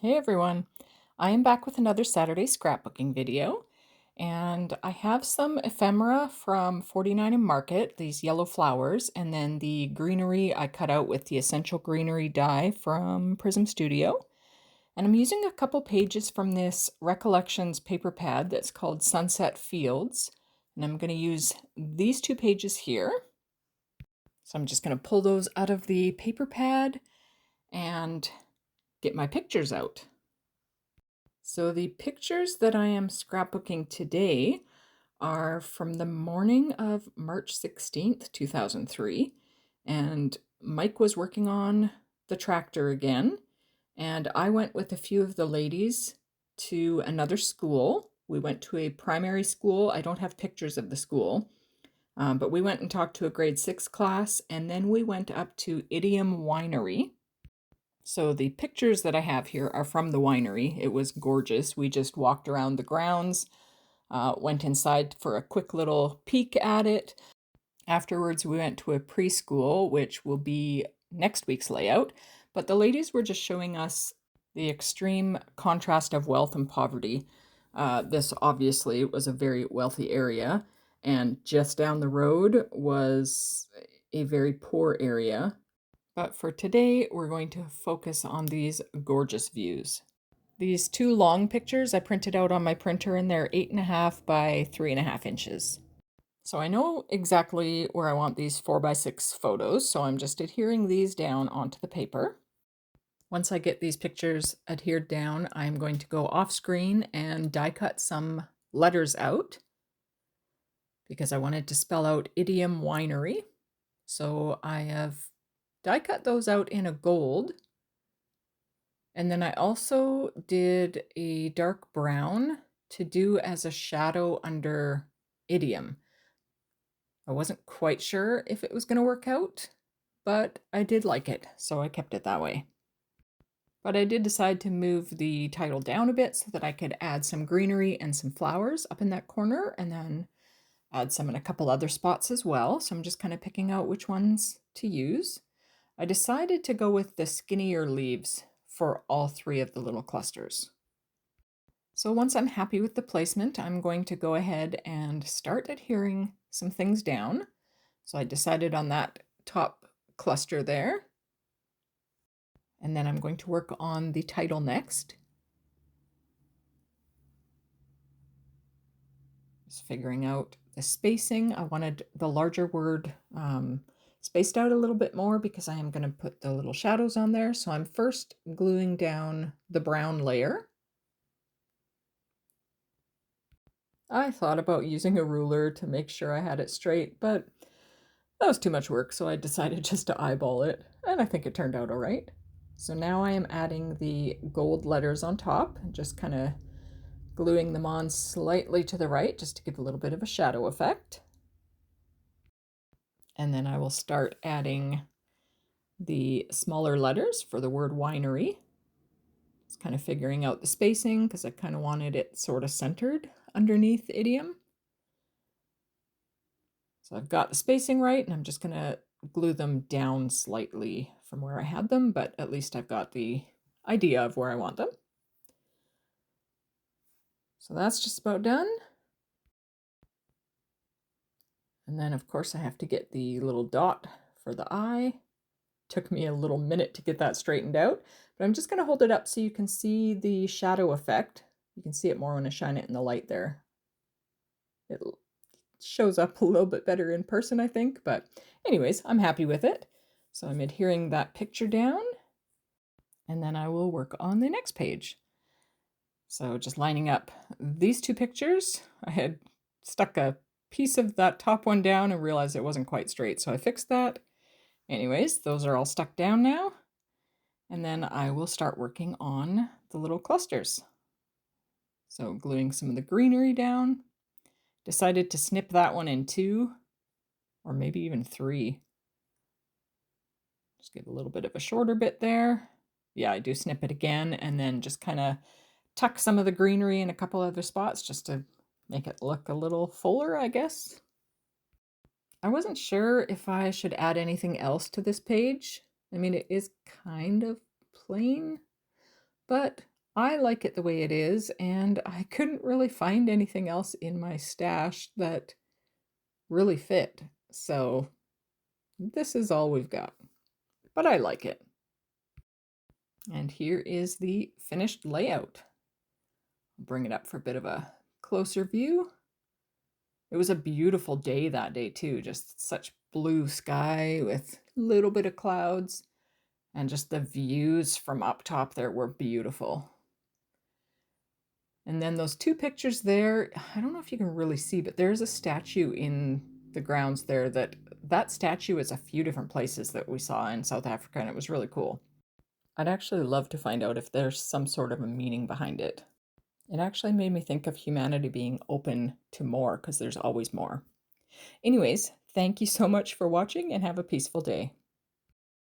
Hey everyone, I am back with another Saturday scrapbooking video, and I have some ephemera from 49 and Market, these yellow flowers, and then the greenery I cut out with the Essential Greenery die from Prism Studio. And I'm using a couple pages from this Recollections paper pad that's called Sunset Fields, and I'm going to use these two pages here. So I'm just going to pull those out of the paper pad and get my pictures out. So the pictures that I am scrapbooking today are from the morning of March 16th, 2003. And Mike was working on the tractor again. And I went with a few of the ladies to another school. We went to a primary school. I don't have pictures of the school, but we went and talked to a grade 6 class. And then we went up to Idiom Winery. So the pictures that I have here are from the winery. It was gorgeous. We just walked around the grounds, went inside for a quick little peek at it. Afterwards, we went to a preschool, which will be next week's layout. But the ladies were just showing us the extreme contrast of wealth and poverty. This obviously was a very wealthy area, and just down the road was a very poor area. But for today, we're going to focus on these gorgeous views. These two long pictures I printed out on my printer, and they're 8.5 by 3.5 inches. So I know exactly where I want these 4x6 photos, so I'm just adhering these down onto the paper. Once I get these pictures adhered down, I'm going to go off screen and die cut some letters out because I wanted to spell out Idiom Winery. So I have die cut those out in a gold. And then I also did a dark brown to do as a shadow under Idiom. I wasn't quite sure if it was going to work out, but I did like it, so I kept it that way. But I did decide to move the title down a bit so that I could add some greenery and some flowers up in that corner, and then add some in a couple other spots as well. So I'm just kind of picking out which ones to use. I decided to go with the skinnier leaves for all three of the little clusters. So once I'm happy with the placement, I'm going to go ahead and start adhering some things down. So I decided on that top cluster there. And then I'm going to work on the title next. Just figuring out the spacing. I wanted the larger word spaced out a little bit more because I am going to put the little shadows on there. So I'm first gluing down the brown layer. I thought about using a ruler to make sure I had it straight, but that was too much work, so I decided just to eyeball it, and I think it turned out all right. So now I am adding the gold letters on top and just kind of gluing them on slightly to the right just to give a little bit of a shadow effect. And then I will start adding the smaller letters for the word winery. Just kind of figuring out the spacing because I kind of wanted it sort of centered underneath Idiom. So I've got the spacing right, and I'm just going to glue them down slightly from where I had them, but at least I've got the idea of where I want them. So that's just about done. And then, of course, I have to get the little dot for the eye. Took me a little minute to get that straightened out, but I'm just going to hold it up so you can see the shadow effect. You can see it more when I shine it in the light there. It shows up a little bit better in person, I think, but anyways, I'm happy with it. So I'm adhering that picture down, and then I will work on the next page. So just lining up these two pictures. I had stuck a piece of that top one down and realized it wasn't quite straight, so I fixed that. Anyways, those are all stuck down now. And then I will start working on the little clusters. So gluing some of the greenery down. Decided to snip that one in 2, or maybe even 3. Just give a little bit of a shorter bit there. Yeah, I do snip it again, and then just kind of tuck some of the greenery in a couple other spots just to make it look a little fuller, I guess. I wasn't sure if I should add anything else to this page. I mean, it is kind of plain, but I like it the way it is, and I couldn't really find anything else in my stash that really fit. So this is all we've got, but I like it. And here is the finished layout. I'll bring it up for a bit of a closer view. It was a beautiful day that day too, just such blue sky with a little bit of clouds, and just the views from up top there were beautiful. And then those two pictures there, I don't know if you can really see, but there's a statue in the grounds there that statue is a few different places that we saw in South Africa, and it was really cool. I'd actually love to find out if there's some sort of a meaning behind it. It actually made me think of humanity being open to more because there's always more. Anyways, thank you so much for watching and have a peaceful day.